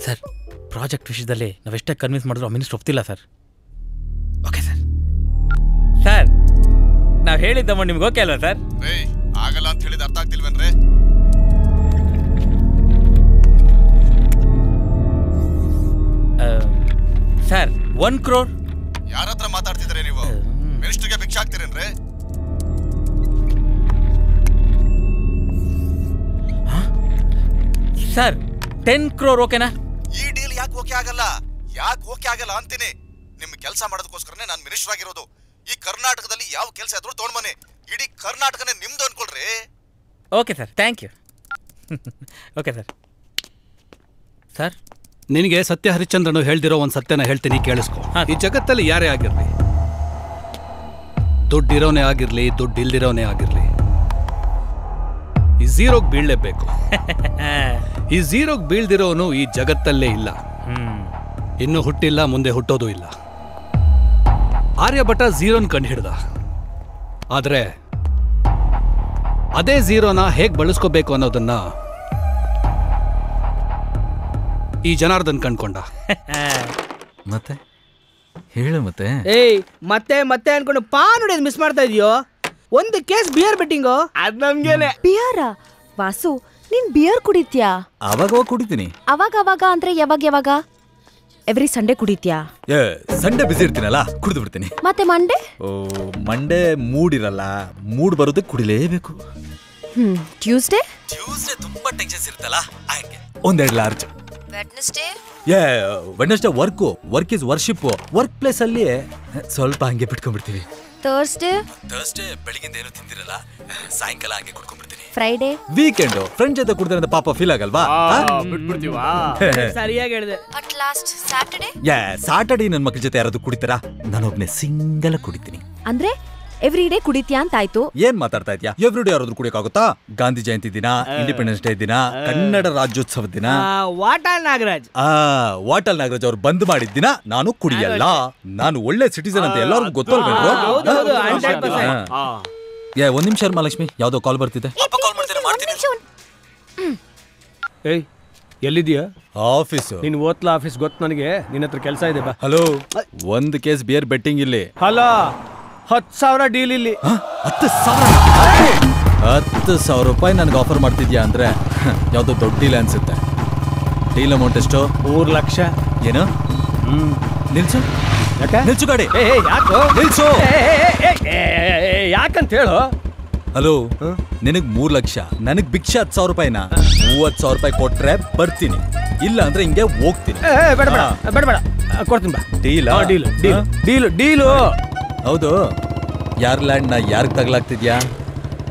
Sir project ವಿಷಯದಲ್ಲಿ ನಾವೆಷ್ಟೇ convince ಮಾಡಿದ್ರು ಮಿನಿಸ್ಟರ್ ಒಪ್ತಿಲ್ಲ ಸರ್. Okay sir. ಸರ್ ನಾವು ಹೇಳಿದ್ದಮ್ಮ ನಿಮ್ಗೆ ಓಕೆ ಅಲ್ವಾ ಸರ್? ಆಗಲ್ಲ ಅಂತ ಹೇಳಿದ ಅರ್ಥ ಆಗ್ತಿಲ್ವೇನ್ರಿ? Sir 1 crore. ಯಾರ ಹತ್ರ ಮಾತಾಡ್ತಿದ್ರೆ ನೀವು? ಮಿನಿಸ್ಟರ್ಗೆ ಭಿಕ್ಷೆ ಹಾಕ್ತೀರೇನ್ರಿ? ಸರ್ 10 crore ಓಕೆನಾ? ಈ ಡೀಲ್ ಯಾಕೆ ಓಕೆ ಆಗಲ್ಲ? ಯಾಕೆ ಓಕೆ ಆಗಲ್ಲ ಅಂತೀನಿ. ನಿಮ್ ಕೆಲಸ ಮಾಡೋದಕ್ಕೋಸ್ಕರನೇ ನಾನು ಮಿನಿಸ್ಟರ್ ಆಗಿರೋದು. ಈ ಕರ್ನಾಟಕದಲ್ಲಿ ಯಾವ ಕೆಲಸ ಆದ್ರೂ ತಗೊಂಡ್ ಬನ್ನಿ, ಇಡೀ ಕರ್ನಾಟಕನೇ ನಿಮ್ದು ಅನ್ಕೊಳ್ರಿ. Okay sir, thank you. Okay sir. Sir ನಿನಗೆ ಸತ್ಯ ಹರಿಶ್ಚಂದ್ರನು ಹೇಳ್ದಿರೋ ಒಂದು ಸತ್ಯನ ಹೇಳ್ತೀನಿ, ಕೇಳಿಸ್ಕೊ. ಈ ಜಗತ್ತಲ್ಲಿ ಯಾರೇ ಆಗಿರ್ಲಿ, ದುಡ್ಡಿರೋನೇ ಆಗಿರ್ಲಿ ದುಡ್ಡು ಇಲ್ದಿರೋನೇ ಆಗಿರ್ಲಿ, ಈ ಝೀರೋಗ್ ಬೀಳಲೇಬೇಕು. ಈ ಝೀರೋಗ್ ಬೀಳ್ದಿರೋನು ಈ ಜಗತ್ತಲ್ಲೇ ಇಲ್ಲ, ಇನ್ನು ಹುಟ್ಟಿಲ್ಲ, ಮುಂದೆ ಹುಟ್ಟೋದು ಇಲ್ಲ. ಆರ್ಯಭಟ ಝೀರೋನ್ ಕಂಡು ಹಿಡ್ದ, ಆದ್ರೆ ಅದೇ ಝೀರೋನ ಹೇಗ್ ಬಳಸ್ಕೋಬೇಕು ಅನ್ನೋದನ್ನ ಈ ಜನಾರ್ದನ್ ಕಂಡ್ಕೊಂಡ. ಮತ್ತೆ ಹೇಳು ಮತ್ತೆ. ಏಯ್ ಮತ್ತೆ ಮತ್ತೆ ಅನ್ಕೊಂಡು ನೋಡಿ ಮಿಸ್ ಮಾಡ್ತಾ ಇದೀಯೋ. ಒಂದು ಕೇಸ್ ಬಿಯರ್ ಬೆಟ್ಟಿಂಗು, ಅದ್ ನಮ್ಗೇನೆ. ಬಿಯರಾ? ವಾಸು ನೀನ್ ಬಿಯರ್ ಕುಡಿತ್ಯಾ? ಅವಾಗ ಕುಡಿತೀನಿ. ಅವಾಗ ಅಂದ್ರೆ ಯಾವಾಗ? ಎವ್ರಿ ಸಂಡೇ ಕುಡಿತ್ಯಾ? ಸಂಡೇ ಬಿಸಿ ಇರ್ತೀನಲ್ಲ, ಕುಡಿದು ಬಿಡ್ತೀನಿ. ಮತ್ತೆ ಮಂಡೇ? ಮಂಡೇ ಮೂಡ್ ಇರಲ್ಲ, ಮೂಡ್ ಬರೋದಕ್ಕೆ ಕುಡಿಲೇಬೇಕು. ಟ್ಯೂಸ್ಡೇ ತುಂಬಾ ಟೆನ್ಷನ್ಸ್ ಇರುತ್ತಲ್ಲ, ಹಾಗೆ ಒಂದೆರಡು large. Wednesday? Wednesday work is worship. Workplace ಅಲ್ಲಿ ಸ್ವಲ್ಪ ಹಂಗೆ ಬಿಟ್ಕೊಂಡ್ಬಿಡ್ತೀವಿ. ಥರ್ಸ್ಡೇ ಬೆಳಿಗ್ಗೆ ಏನು ತಿಂದಿರಲ್ಲ, ಸಾಯಂಕಾಲ ಹಂಗೆ ಕುಡ್ಕೊಂಡ್ಬಿಡ್ತೀನಿ. ಫ್ರೈಡೇ? ವೀಕೆಂಡ್ ಫ್ರೆಂಡ್ ಜೊತೆ ಕುಡಿದ್ರೆ ಪಾಪ ಫೀಲ್ ಆಗಲ್ವಾ? ಸರಿಯಾಗಿ ಹೇಳಿದೆ. At last Saturday? ಸಾಟರ್ಡೇ ನನ್ನ ಮಕ್ಕಳ ಜೊತೆ ಯಾರಾದ್ರೂ ಕುಡಿತಾರಾ? ನಾನೊಬ್ನೇ ಸಿಂಗಲ್ ಕುಡಿತೀನಿ. ಅಂದ್ರೆ ಎವ್ರಿ ಡೇ ಕುಡಿತ್ಯಾ ಅಂತಾಯ್ತು. ಏನ್ ಮಾತಾಡ್ತಾ ಇದ್ಯಾ? ಎವ್ರಿ ಡೇ ಯಾರಾದ್ರೂ ಕುಡಿಯಕ್ಕಾಗುತ್ತಾ? ಗಾಂಧಿ ಜಯಂತಿ ದಿನ, ಇಂಡಿಪೆಂಡೆನ್ಸ್ ಡೇ ದಿನ, ಕನ್ನಡ ರಾಜ್ಯೋತ್ಸವ ದಿನ, ವಾಟಾಳ್ ನಾಗರಾಜ್ ಅವ್ರು ಬಂದ್ ಮಾಡಿದ ದಿನ ನಾನು ಕುಡಿಯಲ್ಲ. ನಾನು ಒಳ್ಳೆ ಸಿಟಿಸನ್ ಅಂತ ಎಲ್ಲರಿಗೂ ಗೊತ್ತಲ್ವೇನ್ರು? ಒಂದ್ ನಿಮಿಷ ಮಹಾಲಕ್ಷ್ಮಿ, ಯಾವ್ದೋ ಕಾಲ್ ಬರ್ತಿದೆ. ಏಯ್ ಎಲ್ಲಿದ್ಯಾ? ಆಫೀಸು. ನೀನ್ ಓದ್ಲಾ ಆಫೀಸ್ ಗೊತ್ತು ನನಗೆ. ನಿನ್ನ ಹತ್ರ ಕೆಲಸ ಇದೆ ಬಾ. ಹಲೋ, ಒಂದ್ ಕೇಸ್ ಬಿಯರ್ ಬೆಟ್ಟಿಂಗ್ ಇಲ್ಲಿ. ಹಲೋ, 10,000 ಡೀಲ್ ಇಲ್ಲಿ. 10,000 ರೂಪಾಯಿ ನನ್ಗೆ ಆಫರ್ ಮಾಡ್ತಿದ್ಯಾ ಅಂದ್ರೆ ಯಾವ್ದೋ ದೊಡ್ಡ ಡೀಲ್ ಅನ್ಸುತ್ತೆ. ಡೀಲ್ ಅಮೌಂಟ್ ಎಷ್ಟು? 3 ಲಕ್ಷ. ಏನು? ನಿಲ್ಸು. ನಿಲ್ಸು ಗಾಡಿ. ನಿಲ್ಸು. ಯಾಕಂತ ಹೇಳು. ಹಲೋ, ನಿನಗ್ 3 ಲಕ್ಷ, ನನಗ್ ಭಿಕ್ಷೆ 10,000 ರೂಪಾಯಿನ. 30,000 ರೂಪಾಯಿ ಕೊಟ್ರೆ ಬರ್ತೀನಿ, ಇಲ್ಲ ಅಂದ್ರೆ ಹಿಂಗೆ ಹೋಗ್ತೀನಿ. ಬೇಡ ಕೊಡ್ತೀನಿ ಬಾ. ಡೀಲು. ಹೌದು, ಯಾರ್ ಲ್ಯಾಂಡ್ ನ ಯಾರ್ಗ್ ತಗಲಾಗ್ತಿದ್ಯಾ?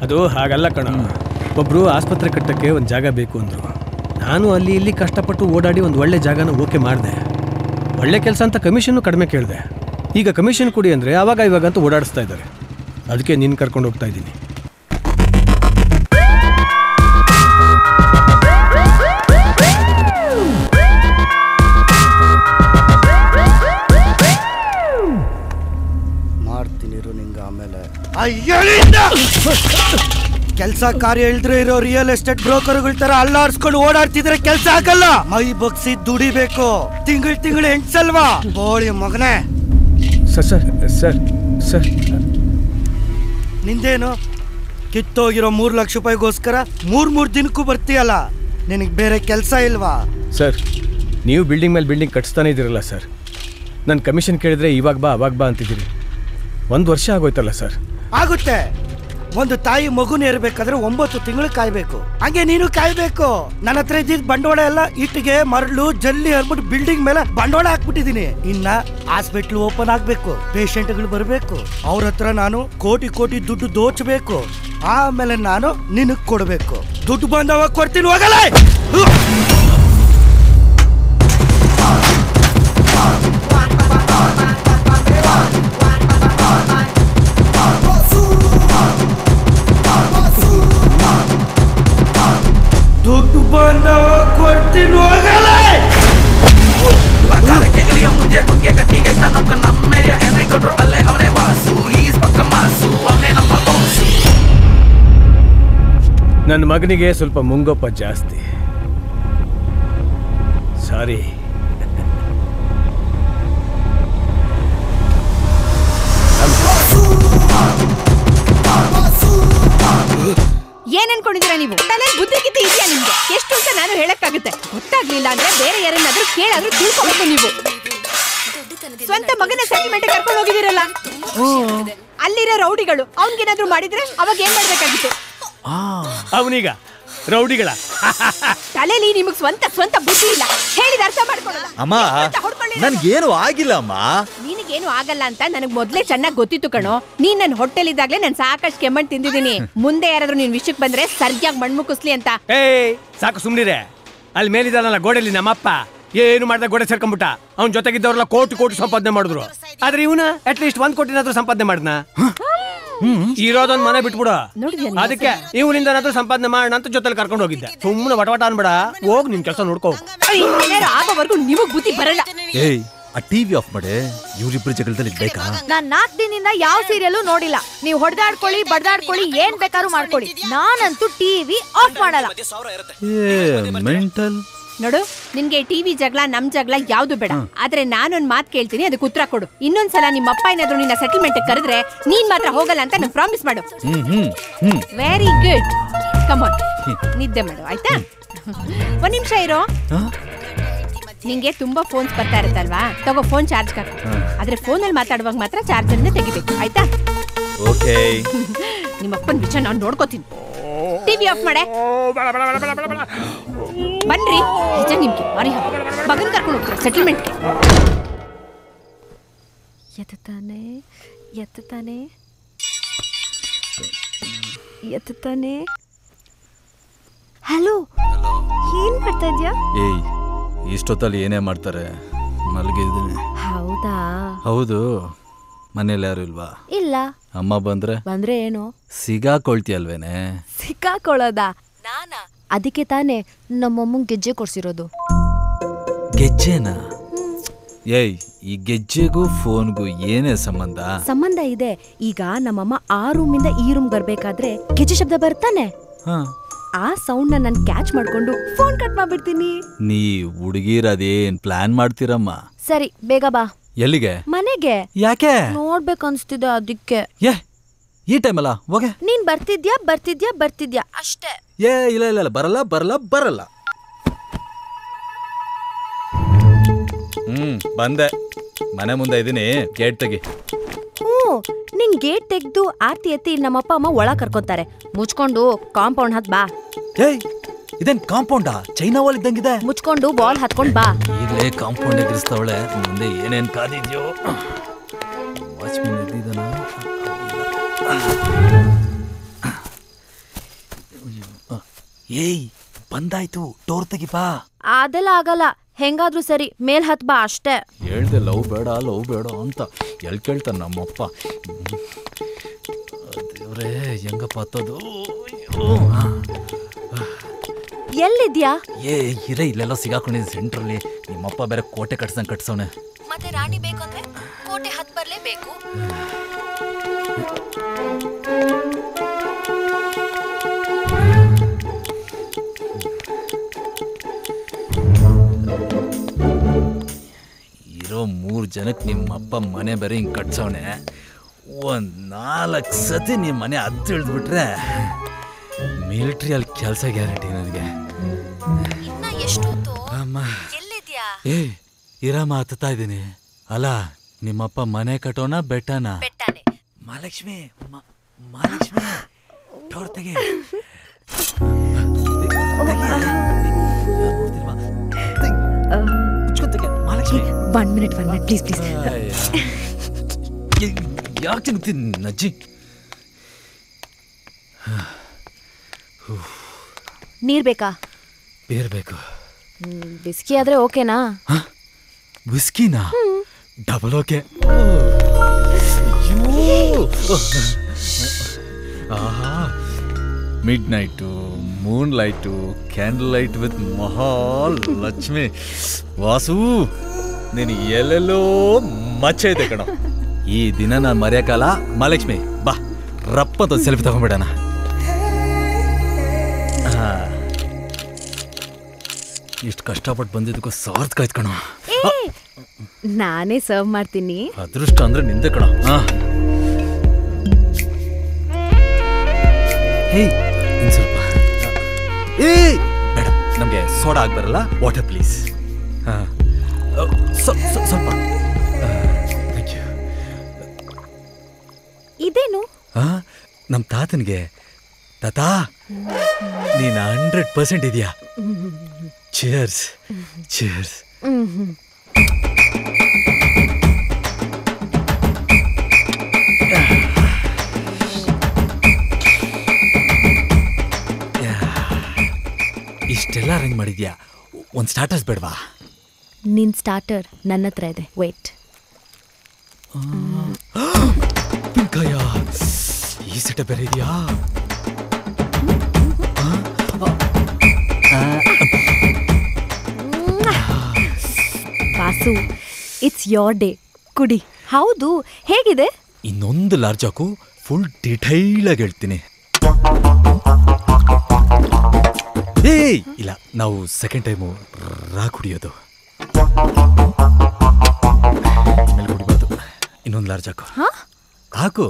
ಅದು ಹಾಗಲ್ಲ ಕಣ. ಒಬ್ರು ಆಸ್ಪತ್ರೆ ಕಟ್ಟಕ್ಕೆ ಒಂದು ಜಾಗ ಬೇಕು ಅಂದ್ರು. ನಾನು ಅಲ್ಲಿ ಇಲ್ಲಿ ಕಷ್ಟಪಟ್ಟು ಓಡಾಡಿ ಒಂದು ಒಳ್ಳೆ ಜಾಗನ ಓಕೆ ಮಾಡಿದೆ. ಒಳ್ಳೆ ಕೆಲಸ ಅಂತ ಕಮಿಷನ್ ಕಡಿಮೆ ಕೇಳಿದೆ. ಈಗ ಕಮಿಷನ್ ಕೊಡಿ ಅಂದ್ರೆ ಅವಾಗ ಇವಾಗ ಅಂತ ಓಡಾಡಿಸ್ತಾ ಇದ್ದಾರೆ. ಅದಕ್ಕೆ ನೀನು ಕರ್ಕೊಂಡು ಹೋಗ್ತಾ ಇದ್ದೀನಿ. ಕೆಲಸ ಕಾರ್ಯ ಇಲ್ದ್ರೆ ಇರೋ ರಿಯಲ್ ಎಸ್ಟೇಟ್ ಬ್ರೋಕರ್ಗಳ ತರ ಅಲ್ಲಾಡ್ಸ್ಕೊಂಡು ಓಡಾಡ್ತಿದ್ರೆ ಕೆಲಸ ಆಗಲ್ಲ. ಮೈ ಬಗ್ಸಿ ದುಡಿಬೇಕು. ತಿಂಗಳು ಹೆಂಗ್ಸಲ್ವಾ ಬೋಳಿ ಮಗನೇ. ಸರ್ ನಿಂದೇನು ಕಿತ್ತೋಗಿರೋ 3 ಲಕ್ಷ ರೂಪಾಯಿಗೋಸ್ಕರ 3 ದಿನಕ್ಕೂ ಬರ್ತೀಯಲ್ಲ, ನಿನಗೆ ಬೇರೆ ಕೆಲಸ ಇಲ್ವಾ? ಸರ್, ನೀವು ಬಿಲ್ಡಿಂಗ್ ಮೇಲೆ ಬಿಲ್ಡಿಂಗ್ ಕಟ್ಸ್ತಾನೆ ಇದ್ದೀರಲ್ಲ ಸರ್. ನನ್ನ ಕಮಿಷನ್ ಕೇಳಿದ್ರೆ ಇವಾಗ ಬಾ ಅವಾಗ ಬಾ ಅಂತಿದ್ದೀರಿ. 1 ವರ್ಷ ಆಗೋಯ್ತಲ್ಲ ಸರ್. ಆಗುತ್ತೆ. ಒಂದು ತಾಯಿ ಮಗುನ ಇರಬೇಕಾದ್ರೆ 9 ತಿಂಗಳು ಕಾಯ್ಬೇಕು. ಹಂಗೆ ನೀನು ಕಾಯ್ಬೇಕು. ನನ್ನ ಹತ್ರ ಇದ್ದಿದ್ ಬಂಡವಾಳ ಎಲ್ಲ ಇಟ್ಟಿಗೆ, ಮರಳು, ಜಲ್ಲಿ ಹರ್ಬಿಟ್ಟು ಬಿಲ್ಡಿಂಗ್ ಮೇಲೆ ಬಂಡವಾಳ ಹಾಕ್ಬಿಟ್ಟಿದೀನಿ. ಇನ್ನ ಹಾಸ್ಪಿಟ್ಲ್ ಓಪನ್ ಆಗ್ಬೇಕು, ಪೇಷಂಟ್ಗಳು ಬರ್ಬೇಕು. ಅವ್ರ ಹತ್ರ ನಾನು ಕೋಟಿ ದುಡ್ಡು ದೋಚಬೇಕು. ಆಮೇಲೆ ನಾನು ನಿನಗ್ ಕೊಡ್ಬೇಕು. ದುಡ್ಡು ಬಂದವಾಗ ಕೊಡ್ತೀನಿ, ಹೋಗಲ್ಲ. ದುಡ್ಡು ಬಂದವ ಕೊಡ್ತೀನಿ, ಹೋಗಲ್ಲ. ನನ್ನ ಮಗನಿಗೆ ಸ್ವಲ್ಪ ಮುಂಗೋಪ ಜಾಸ್ತಿ. ಸಾರಿ. ಏನ್ ಅನ್ಕೊಂಡಿದ್ದೀರಾ ನೀವು? ತಲೆ ಬುದ್ಧಿ ಗಿದ್ದಿ ಇದೆಯಾ ನಿಮ್ಗೆ? ಎಷ್ಟು ಅಂತ ನಾನು ಹೇಳಕ್ಕಾಗುತ್ತೆ? ಗೊತ್ತಾಗ್ಲಿಲ್ಲ ಅಂದ್ರೆ ಬೇರೆ ಯಾರನ್ನಾದ್ರೂ ಕೇಳಾದ್ರೂ ತಿಳ್ಕೊಬೇಕು. ನೀವು ಸ್ವಂತ ಮಗನ ಸೆಟಲ್ಮೆಂಟ್ ಕರ್ಕೊಂಡು ಹೋಗಿದ್ದೀರಲ್ಲ, ಅಲ್ಲಿರೋ ರೌಡಿಗಳು ಅವನ್ಗೇನಾದ್ರೂ ಮಾಡಿದ್ರೆ ಅವಾಗ ಏನ್ ಮಾಡ್ಬೇಕಾಗಿತ್ತು? ಅವನೀಗ ರೌಡಿಗಳ ತಲೆಲಿ ನಿಮಗ್ ಸ್ವಂತ ಬುದ್ಧಿ ಇಲ್ಲ. ಹೇಳಿದ ಅರ್ಥ ಮಾಡ್ಕೊಳ್ಳಲ್ಲ. ಅಮ್ಮ ನನ್ಗೇನು ಆಗಿಲ್ಲ ಅಮ್ಮ. ನಿನಗೇನು ಆಗಲ್ಲ ಅಂತ ನನಗ್ ಮೊದ್ಲೇ ಚೆನ್ನಾಗಿ ಗೊತ್ತಿತ್ತು ಕಣೋ. ನೀನ್ ನನ್ ಹೊಟ್ಟೆಲಿದ್ದಾಗ್ಲೇ ನಾನು ಸಾಕಷ್ಟು ಕೆಮ್ಮಣ್ಣು ತಿಂದಿದ್ದೀನಿ. ಮುಂದೆ ಯಾರಾದ್ರೂ ನೀನ್ ವಿಷಯಕ್ಕೆ ಬಂದ್ರೆ ಸರಿಯಾಗಿ ಮಣ್ಮುಕ್ಕಿಸ್ಲಿ ಅಂತ. ಸಾಕು ಸುಮ್ನಿರೆ. ಅಲ್ಲಿ ಮೇಲಿದಾನಲ್ಲ ಗೋಡೆಲಿ ನಮ್ಮಪ್ಪ ಏನು ಮಾಡ್ದ ಗೋಡೆ ಸೇರ್ಕೊಂಡ್ಬಿಟ್ಟ. ಅವ್ನ ಜೊತೆಗಿದ್ದವ್ರೆಲ್ಲ ಕೋಟಿ ಸಂಪಾದನೆ ಮಾಡಿದ್ರು. ಆದ್ರೆ ಇವನ ಅಟ್ಲೀಸ್ಟ್ 1 ಕೋಟಿನಾದ್ರೂ ಸಂಪಾದನೆ ಮಾಡ್ನ. ಇರೋದೊಂದ್ ಮನೆ ಬಿಟ್ಬಿಡು. ಅದಕ್ಕೆ ಇವನಿಂದನಾದ್ರೂ ಸಂಪಾದನೆ ಮಾಡೋಣ ಅಂತ ಜೊತೆಲಿ ಕರ್ಕೊಂಡು ಹೋಗಿದ್ದೆ. ಸುಮ್ಮನೆ ವಟವಟ ಅನ್ಬೇಡ, ಹೋಗ್ ನಿನ್ ಕೆಲಸ ನೋಡ್ಕೋ. ಆಗೋವರೆಗೂ ನಿಮಗ್ ಬುದ್ಧಿ ಬರಲ್ಲ. ಏಯ್ ಆ ಟಿವಿ ಆಫ್ ಮಾಡಿ. ಇವ್ರಿಬ್ರು ಜಗಳದಲ್ಲಿ ಬೇಕಾ? ನಾನ್ 4 ದಿನದಿಂದ ಯಾವ ಸೀರಿಯಲ್ ನೋಡಿಲ್ಲ. ನೀವು ಹೊಡೆದಾಡ್ಕೊಳ್ಳಿ ಬಡ್ದಾಡ್ಕೊಳ್ಳಿ ಏನ್ ಬೇಕಾದ್ರೂ ಮಾಡ್ಕೊಳ್ಳಿ, ನಾನಂತೂ ಟಿವಿ ಆಫ್ ಮಾಡಲ್ಲ. ಮೆಂಟಲ್ ನೋಡು, ನಿನ್ಗೆ ಟಿವಿ ಜಗಳ ನಮ್ ಜಗಳ ಯಾವ್ದು ಬೇಡ. ಆದ್ರೆ ನಾನೊಂದ್ ಮಾತ್ ಕೇಳ್ತೀನಿ, ಅದಕ್ಕೆ ಉತ್ತರ ಕೊಡು. ಇನ್ನೊಂದ್ಸಲ ನಿಮ್ಮ ಅಪ್ಪ ಏನಾದ್ರು ನಿನ್ನ ಸೆಟಲ್ಮೆಂಟ್ ಕರೆದ್ರೆ ನೀನ್ ಮಾತ್ರ ಹೋಗಲ್ಲ ಅಂತ ನಾನು ಪ್ರಾಮಿಸ್ ಮಾಡು. Very good. ಕಮ್ ಆನ್, ನಿದ್ದೆ ಮಾಡು ಆಯ್ತಾ? 1 ನಿಮಿಷ ಇರೋ. ನಿಂಗೆ ತುಂಬಾ ಫೋನ್ಸ್ ಬರ್ತಾ ಇರುತ್ತಲ್ವಾ, ತಗೋ ಫೋನ್ ಚಾರ್ಜ್ ಹಾಕು. ಆದ್ರೆ ಫೋನಲ್ಲಿ ಮಾತಾಡುವಾಗ ಮಾತ್ರ ಚಾರ್ಜರ್ ತೆಗಿಬೇಕು ಆಯ್ತಾ? ಓಕೆ. ನಿಮ್ಮಪ್ಪನ ವಿಷಯ ನಾನು ನೋಡ್ಕೋತೀನಿ. ಟಿವಿ ಆಫ್ ಮಾಡೆ. ಬನ್ರಿ, ನಿಜ ನಿಮ್ಗೆ ಮಾರಿ ಮಗನ್ ಕರ್ಕೊಂಡು ಹೋಗ್ತಾರೆ ಸೆಟಲ್ಮೆಂಟ್ಗೆ. ಎತ್ತಾನೆ. ಹಲೋ, ಏನ್ ಮಾಡ್ತಾ ಇದ್ಯಾ? ಏಯ್ ಇಷ್ಟೊತ್ತಲ್ಲಿ ಏನೇ ಮಾಡ್ತಾರೆ? ಮಲಗಿದ್ದೀನಿ. ಹೌದಾ? ಹೌದು. ಮನೇಲಿ ಯಾರು ಇಲ್ವಾ? ಇಲ್ಲ. ಅಮ್ಮ ಬಂದ್ರೆ ಏನು ಸಿಗಾಕೊಳ್ತೀಯಲ್ವೇನೆ? ಸಿಕ್ಕಾಕೊಳ್ಳೋದಾ? ನಾನಾ? ಅದಕ್ಕೆ ತಾನೇ ನಮ್ಮಮ್ಮಂಗೆ ಗೆಜ್ಜೆ ಕೊಡ್ಸಿರೋದು. ಗೆಜ್ಜೆನಾ? ಏಯ್ ಈ ಗೆಜ್ಜೆಗೂ ಫೋನ್ಗೂ ಏನೇ ಸಂಬಂಧ? ಸಂಬಂಧ ಇದೆ. ಈಗ ನಮ್ಮಮ್ಮ ಆ ರೂಮಿಂದ ಈ ರೂಮ್ ಬರ್ಬೇಕಾದ್ರೆ ಗೆಜ್ಜೆ ಶಬ್ದ ಬರ್ತಾನೆ. ಆ ಸೌಂಡ್ ನಾನು ಕ್ಯಾಚ್ ಮಾಡ್ಕೊಂಡು ಫೋನ್ ಕಟ್ ಮಾಡ್ಬಿಡ್ತೀನಿ. ನೀ ಹುಡುಗಿರದೇನ್ ಪ್ಲಾನ್ ಮಾಡ್ತೀರಮ್ಮ? ಸರಿ, ಬೇಗ ಬಾ. ಎಲ್ಲಿಗೆ? ಮನೆಗೆ. ಯಾಕೆ? ನೋಡ್ಬೇಕನ್ಸ್ತಿದೆ ಅದಕ್ಕೆ. ಈ ಟೈಮಲ್ಲ ಹೋಗೆ. ನೀನ್ ಬರ್ತಿದ್ಯಾ ಅಷ್ಟೇ. ಇಲ್ಲ ಬರಲ್ಲ. ಬಂದೆ. ಮನೆ ಮುಂದೆ ಇದೀನಿ, ಗೇಟ್ ತೆಗಿ. ನಿನ್ ಗೇಟ್ ತೆಗ್ದು ಆರ್ತಿ ಎತ್ತಿ ನಮ್ಮಪ್ಪ ಅಮ್ಮ ಒಳ ಕರ್ಕೊತಾರೆ. ಮುಚ್ಕೊಂಡು ಕಾಂಪೌಂಡ್ ಹತ್ ಬಾ. ಇದೇನ್ ಕಾಂಪೌಂಡಾ? China wall ಇದ್ದಂಗಿದೆ. ಮುಚ್ಕೊಂಡು ಬಾಲ್ ಹತ್ಕೊಂಡ್ ಬಾ. ಈಗಲೇ ಕಾಂಪೌಂಡ್ ಎದುರಿಸ್ತಾವಳೆ. ಮುಂದೆ ಏನೇನ್ ಕಾದಿದ್ಯೋ. ವಾಚ್ಮನ್ ಎದ್ದಿದ್ದಾನ? ಏಯ್ ಬಂದಾಯ್ತು, ಡೋರ್ ತೆಗಿ ಬಾ. ಅದೆಲ್ಲ ಆಗಲ್ಲ, ಹೆಂಗಾದ್ರೂ ಸರಿ ಮೇಲ್ ಹತ್ ಬಾ ಅಷ್ಟೇ. ಹೇಳ್ದೆ ಲವ್ ಬೇಡ ಅಂತ. ಎಲ್ ಕೇಳ್ತಾನ ನಮ್ಮಪ್ಪ. ದೇವ್ರೇ ಹೆಂಗಪ್ಪ ಹತ್ತೋದು? ಎಲ್ಲಿದ್ಯಾ? ಇಲ್ಲೆಲ್ಲ ಸಿಗಾಕೊಂಡಿದ್ದೆ ಸೆಂಟ್ರಲ್ಲಿ. ನಿಮ್ಮಪ್ಪ ಬೇರೆ ಕೋಟೆ ಕಟ್ಸೋನೆ. ಮತ್ತೆ ರಾಣಿ ಬೇಕು ಅಂದ್ರೆ ಕೋಟೆ ಹತ್ ಬರ್ಲೇಬೇಕು. ಇರೋ 3 ಜನಕ್ಕೆ ನಿಮ್ಮಪ್ಪ ಮನೆ ಬೇರೆ ಹಿಂಗೆ ಕಟ್ಸೋನೆ. 4 ಸತಿ ನಿಮ್ಮ ಮನೆ ಹತ್ತು ಇಳಿದ್ಬಿಟ್ರೆ ಮಿಲಿಟ್ರಿಯಲ್ಲಿ ಕೆಲಸ ಗ್ಯಾರಂಟಿ ನನಗೆ. ಅಮ್ಮ ಇರಮ್ಮ ಹತ್ತಾ ಇದ್ದೀನಿ. ಅಲ್ಲ ನಿಮ್ಮಪ್ಪ ಮನೆ ಕಟ್ಟೋಣ ಬೆಟ್ಟನ? ಮಹಾಲಕ್ಷ್ಮಿ ಡೋರ್ ತೆಗೆ. One minute please. ಯಾಕೆ ನಜ್ಜಿ? ನೀರ್ ಬೇಕಾ? ಬೇರ್ ಬೇಕು. ಬಿಸ್ಕಿ ಆದ್ರೆ ಓಕೆನಾ? ವಿಸ್ಕಿನಾ? Double okay. Midnight, moonlight, candlelight with Mahalakshmi. Vasu ನೀನು ಎಲ್ಲೆಲ್ಲೋ ಮಚ್ಚ ಇದೆ ಕಣ. ಈ ದಿನ ನಾನು ಮರೆಯಕ್ಕಾಲ. ಮಹಾಲಕ್ಷ್ಮಿ ಬಾ, ರಪ್ಪಂತ ಸೆಲ್ಫಿ ತಗೊಂಡ್ಬಿಡೋಣ. ಇಷ್ಟು ಕಷ್ಟಪಟ್ಟು ಬಂದಿದ್ದಕ್ಕೂ ಸಾರ್ಥಕ ಆಯ್ತು ಕಣ. ನಾನೇ ಸರ್ವ್ ಮಾಡ್ತೀನಿ. ಅದೃಷ್ಟ ಅಂದ್ರೆ ನಿಂದೆ ಕಣ. ಇನ್ನು ಸ್ವಲ್ಪ. ಬೇಡ, ನಮಗೆ ಸೋಡಾ ಆಗ್ಬರಲ್ಲ. Water please. ಹಾಂ, ಸ್ವಲ್ಪ. ಇದೇನು? ನಮ್ಮ ತಾತನಿಗೆ. ತಾತಾ, ನೀನು 100% ಇದೆಯಾ? ಚಿಯರ್ಸ್. ಚಿಯರ್ಸ್. ಇಷ್ಟೆಲ್ಲ ಅರೇಂಜ್ ಮಾಡಿದ್ಯಾ, ಒಂದು ಸ್ಟಾರ್ಟರ್ಸ್ ಬೇಡವಾ? ನಿನ್ ಸ್ಟಾರ್ಟರ್ ನನ್ನ ಹತ್ರ ಇದೆ, ವೇಟ್. ಪಿಂಕಯ್ಯ, ಈ ಸೆಟ ಬೇರೆ ಇದೆಯಾ? ವಾಸು, ಇಟ್ಸ್ ಯೋರ್ ಡೇ, ಕುಡಿ. ಹೌದು, ಹೇಗಿದೆ? ಇನ್ನೊಂದು ಲಾರ್ಜ್ ಹಾಕು, ಫುಲ್ ಡಿಟೈಲ್ ಆಗಿ ಹೇಳ್ತೀನಿ. ಇಲ್ಲ, ನಾವು ಸೆಕೆಂಡ್ ಟೈಮು ರಾ ಕುಡಿಯೋದು. ಮೇಲೆ ಕುಡಿಬಾರ್ದು. ಇನ್ನೊಂದು ಲಾರ್ಜ್ ಹಾಕು. ಹಾಕು.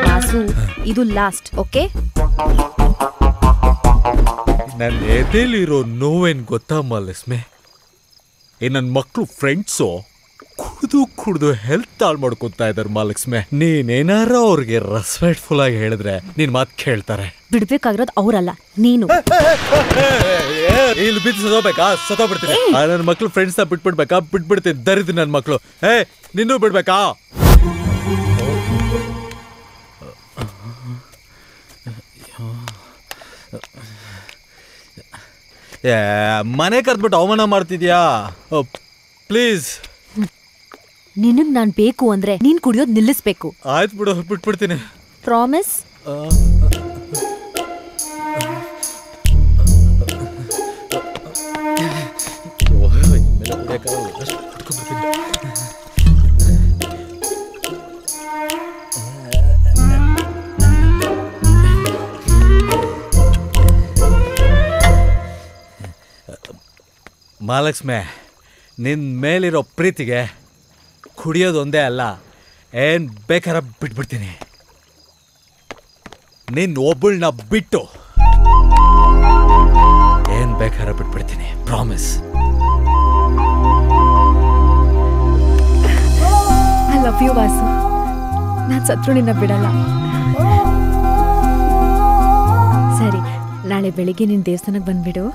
ವಾಸು, ಇದು ಲಾಸ್ಟ್, ಓಕೆ? ನನ್ನ ಎದೆಲಿರೋ ನೋವೇನು ಗೊತ್ತಮ್ಮ ಲಕ್ಷ್ಮಿ? ನನ್ನ ಮಕ್ಕಳು ಫ್ರೆಂಡ್ಸು ಕುಡ್ದು ಹೆಲ್ತ್ ಹಾಳು ಮಾಡ್ಕೊತಾ ಇದ್ದಾರೆ ಮಹಾಲಕ್ಷ್ಮಿ. ನೀನೇನಾರ ಅವ್ರಿಗೆ ರೆಸ್ಪೆಕ್ಟ್ಫುಲ್ ಆಗಿ ಹೇಳಿದ್ರೆ ನಿನ್ ಮಾತು ಕೇಳ್ತಾರೆ. ಬಿಡ್ಬೇಕಾಗಿರೋದು ಅವರಲ್ಲ, ನೀನು. ಇಲ್ಲಿ ಬಿದ್ದು ಸತ್ತೋಗ್ಬೇಕಾ? ಸತ್ತೋಗ್ಬಿಡ್ತೀನಿ. ನನ್ನ ಮಕ್ಳು ಫ್ರೆಂಡ್ಸ್ ಬಿಟ್ಬಿಡ್ಬೇಕಾ? ಬಿಟ್ಬಿಡ್ತೀನಿ. ದರಿದ್ರು ನನ್ನ ಮಕ್ಳು. ನಿನ್ನೂ ಬಿಡ್ಬೇಕಾ? ಮನೆ ಕರ್ದ್ಬಿಟ್ಟು ಅವಮಾನ ಮಾಡ್ತಿದ್ಯಾ? ಪ್ಲೀಸ್. ನಿನಗ್ ನಾನ್ ಬೇಕು ಅಂದ್ರೆ ನೀನ್ ಕುಡಿಯೋದ್ ನಿಲ್ಲಿಸ್ಬೇಕು. ಆಯ್ತು ಬಿಡು, ಬಿಟ್ಬಿಡ್ತೀನಿ. ಪ್ರಾಮಿಸ್? ಮಹಾಲಕ್ಷ್ಮಿ, ನಿನ್ನ ಮೇಲಿರೋ ಪ್ರೀತಿಗೆ ಕುಡಿಯೋದು ಒಂದೇ ಅಲ್ಲ, ಏನು ಬೇಕಾದ್ರೆ ಬಿಟ್ಬಿಡ್ತೀನಿ. ನಿನ್ನ ಒಬ್ಬಳನ್ನ ಬಿಟ್ಟು ಏನು ಬೇಕಾದ್ರೆ ಬಿಟ್ಬಿಡ್ತೀನಿ. Promise. I love you Vasu. ನಾನು ಸತ್ರು ನಿನ್ನ ಬಿಡಲ್ಲ. ಸರಿ, ನಾಳೆ ಬೆಳಿಗ್ಗೆ ನಿನ್ನ ದೇವಸ್ಥಾನಕ್ಕೆ ಬಂದ್ಬಿಡು.